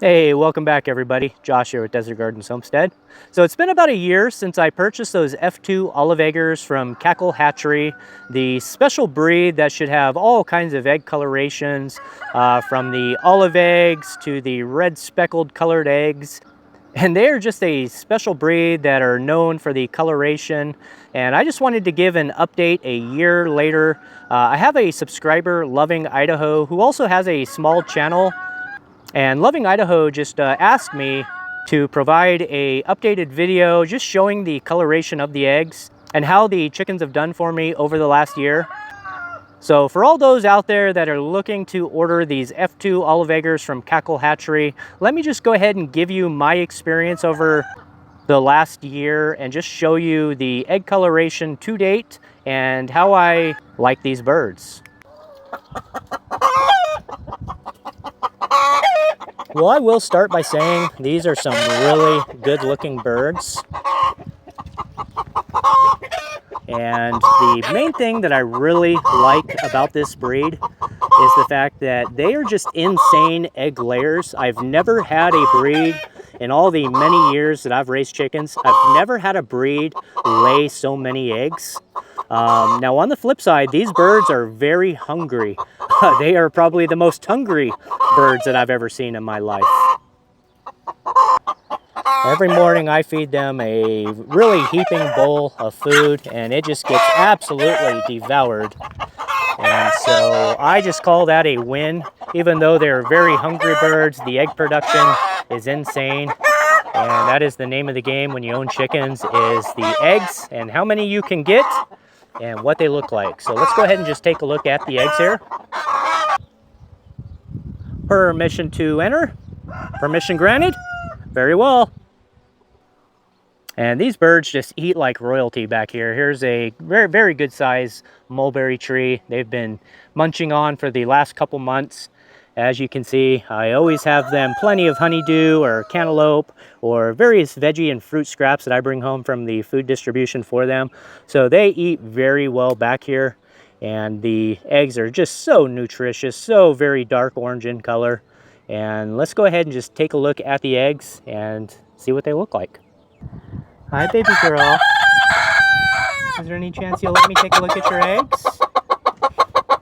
Hey, welcome back everybody. Josh here with Desert Gardens Homestead. So it's been about a year since I purchased those F2 olive eggers from Cackle Hatchery, the special breed that should have all kinds of egg colorations, from the olive eggs to the red speckled colored eggs. And they are just a special breed that are known for the coloration. And I just wanted to give an update a year later. I have a subscriber, Loving Idaho, who also has a small channel. And Loving Idaho just asked me to provide a updated video just showing the coloration of the eggs and how the chickens have done for me over the last year. So for all those out there that are looking to order these F2 olive eggers from Cackle Hatchery, let me just go ahead and give you my experience over the last year and just show you the egg coloration to date and how I like these birds. Well, I will start by saying these are some really good looking birds. And the main thing that I really like about this breed is the fact that they are just insane egg layers. I've never had a breed in all the many years that I've raised chickens. I've never had a breed lay so many eggs. Now on the flip side, these birds are very hungry. They are probably the most hungry birds that I've ever seen in my life. Every morning I feed them a really heaping bowl of food and it just gets absolutely devoured. And so I just call that a win. Even though they're very hungry birds, the egg production is insane. And that is the name of the game when you own chickens, is the eggs and how many you can get and what they look like. So let's go ahead and just take a look at the eggs here. Permission to enter. Permission granted. Very well. And these birds just eat like royalty back here. Here's a very, very good size mulberry tree they've been munching on for the last couple months. As you can see, I always have them plenty of honeydew or cantaloupe or various veggie and fruit scraps that I bring home from the food distribution for them. So they eat very well back here. And the eggs are just so nutritious, so very dark orange in color. And let's go ahead and just take a look at the eggs and see what they look like. Hi, baby girl. Is there any chance you'll let me take a look at your eggs?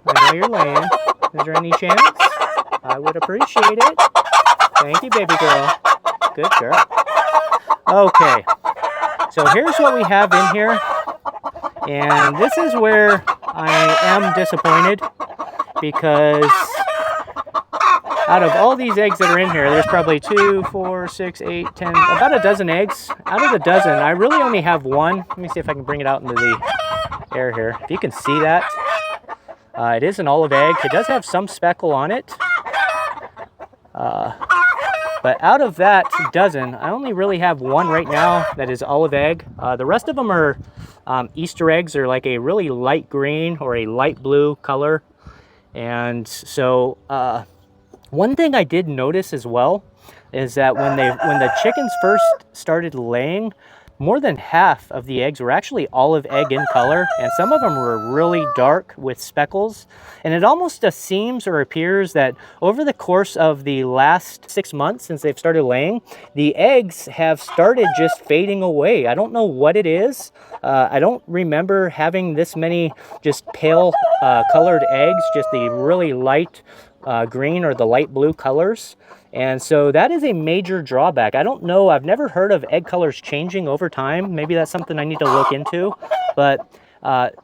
I know you're laying. Is there any chance? I would appreciate it. Thank you, baby girl. Good girl. Okay. So here's what we have in here. And this is where I am disappointed because out of all these eggs that are in here, there's probably 2, 4, 6, 8, 10, about a dozen eggs. Out of the dozen, I really only have one. Let me see if I can bring it out into the air here. If you can see that, it is an olive egg. It does have some speckle on it. But out of that dozen, I only really have one right now that is olive egg. The rest of them are Easter eggs. They're like a really light green or a light blue color. And so one thing I did notice as well is that when the chickens first started laying, more than half of the eggs were actually olive egg in color, and some of them were really dark with speckles. And it almost seems or appears that over the course of the last 6 months since they've started laying, the eggs have started just fading away. I don't know what it is. I don't remember having this many just pale colored eggs, just the really light green or the light blue colors. And so that is a major drawback. I don't know, I've never heard of egg colors changing over time. Maybe that's something I need to look into, but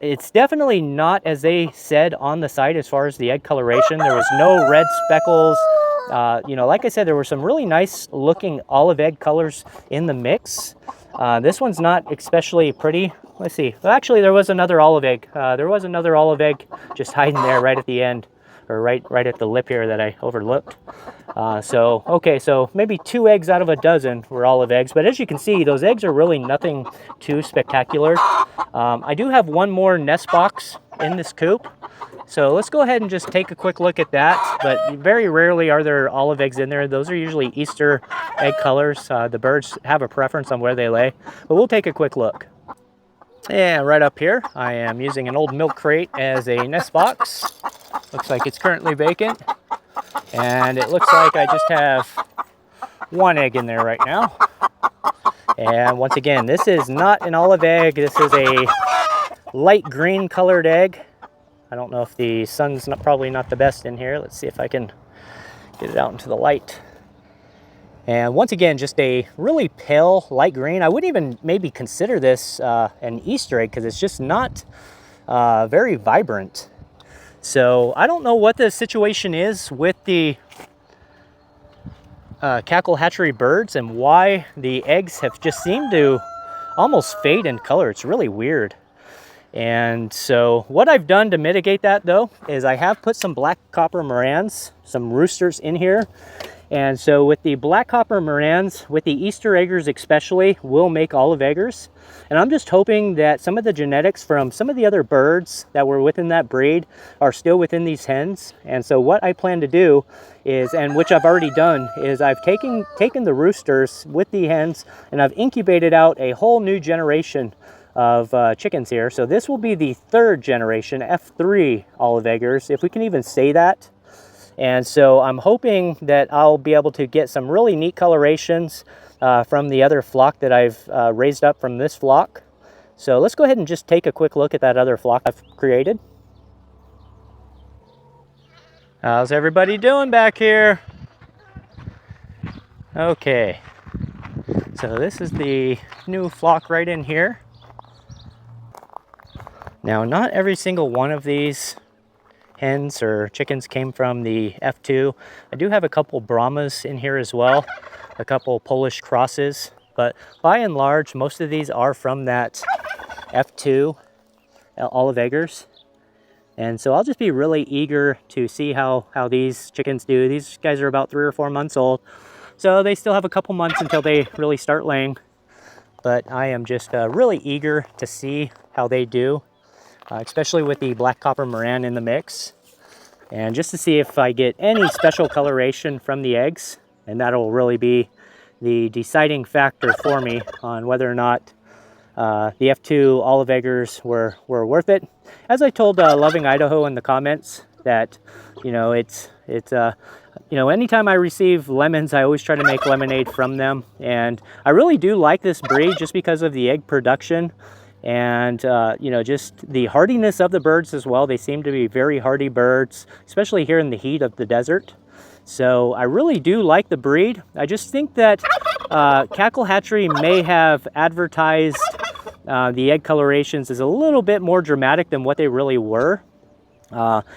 it's definitely not as they said on the site as far as the egg coloration. There was no red speckles. You know, like I said, there were some really nice looking olive egg colors in the mix. This one's not especially pretty. Let's see. Well, actually, there was another olive egg. There was another olive egg just hiding there right at the end, or right at the lip here that I overlooked. Okay, so maybe 2 eggs out of a dozen were olive eggs, but as you can see, those eggs are really nothing too spectacular. I do have one more nest box in this coop, so let's go ahead and just take a quick look at that. But very rarely are there olive eggs in there. Those are usually Easter egg colors. The birds have a preference on where they lay, but we'll take a quick look. And right up here, I am using an old milk crate as a nest box. Looks like it's currently vacant. And it looks like I just have one egg in there right now. And once again, this is not an olive egg. This is a light green colored egg. I don't know if the sun's probably not the best in here. Let's see if I can get it out into the light. And once again, just a really pale light green. I wouldn't even maybe consider this an Easter egg because it's just not very vibrant. So I don't know what the situation is with the Cackle Hatchery birds and why the eggs have just seemed to almost fade in color. It's really weird. And so what I've done to mitigate that though is I have put some black copper Morans, some roosters in here. And so with the black copper Morans, with the Easter eggers especially, we'll make olive eggers. And I'm just hoping that some of the genetics from some of the other birds that were within that breed are still within these hens. And so what I plan to do is, and which I've already done, is I've taken the roosters with the hens and I've incubated out a whole new generation of chickens here. So this will be the third generation F3 olive eggers, if we can even say that. And so I'm hoping that I'll be able to get some really neat colorations from the other flock that I've raised up from this flock. So let's go ahead and just take a quick look at that other flock I've created. How's everybody doing back here? Okay, so this is the new flock right in here. Now, not every single one of these hens or chickens came from the F2. I do have a couple Brahmas in here as well, a couple Polish crosses, but by and large, most of these are from that F2 olive eggers. And so I'll just be really eager to see how these chickens do. These guys are about 3 or 4 months old, so they still have a couple months until they really start laying. But I am just really eager to see how they do. Especially with the black copper Moran in the mix, and just to see if I get any special coloration from the eggs, and that'll really be the deciding factor for me on whether or not the F2 olive eggers were worth it. As I told Loving Idaho in the comments, that anytime I receive lemons, I always try to make lemonade from them, and I really do like this breed just because of the egg production. And just the hardiness of the birds as well. They seem to be very hardy birds, especially here in the heat of the desert. So I really do like the breed. I just think that Cackle Hatchery may have advertised the egg colorations as a little bit more dramatic than what they really were.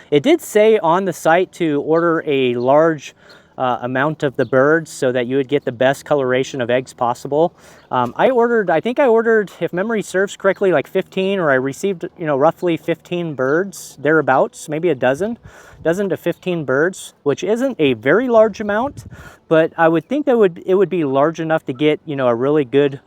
It did say on the site to order a large amount of the birds so that you would get the best coloration of eggs possible. I think I ordered, if memory serves correctly, like 15, or I received, roughly 15 birds, thereabouts, maybe a dozen to 15 birds, which isn't a very large amount, but I would think that it would be large enough to get, a really good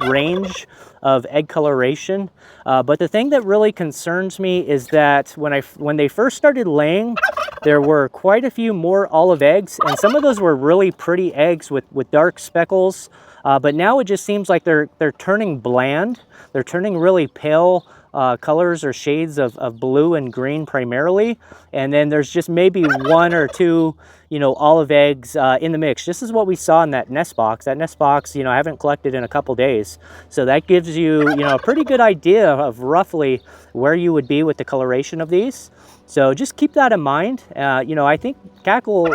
range of egg coloration. But the thing that really concerns me is that when they first started laying, there were quite a few more olive eggs, and some of those were really pretty eggs with dark speckles. But now it just seems like they're turning bland. They're turning really pale colors or shades of blue and green primarily. And then there's just maybe 1 or 2, olive eggs in the mix. This is what we saw in that nest box. That nest box, I haven't collected in a couple days. So that gives you, a pretty good idea of roughly where you would be with the coloration of these. So just keep that in mind. I think Cackle,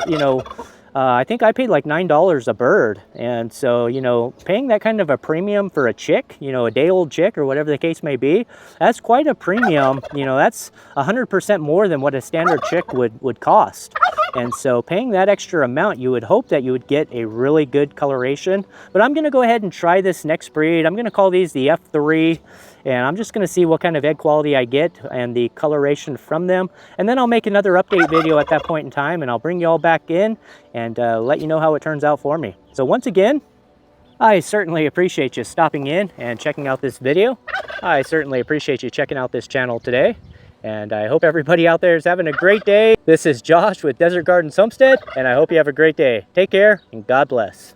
I think I paid like $9 a bird. And so, paying that kind of a premium for a chick, a day-old chick or whatever the case may be, that's quite a premium. That's 100% more than what a standard chick would cost. And so paying that extra amount, you would hope that you would get a really good coloration. But I'm going to go ahead and try this next breed. I'm going to call these the F3. And I'm just going to see what kind of egg quality I get and the coloration from them. And then I'll make another update video at that point in time, and I'll bring you all back in and let you know how it turns out for me. So once again, I certainly appreciate you stopping in and checking out this video. I certainly appreciate you checking out this channel today. And I hope everybody out there is having a great day. This is Josh with Desert Gardens Homestead, and I hope you have a great day. Take care, and God bless.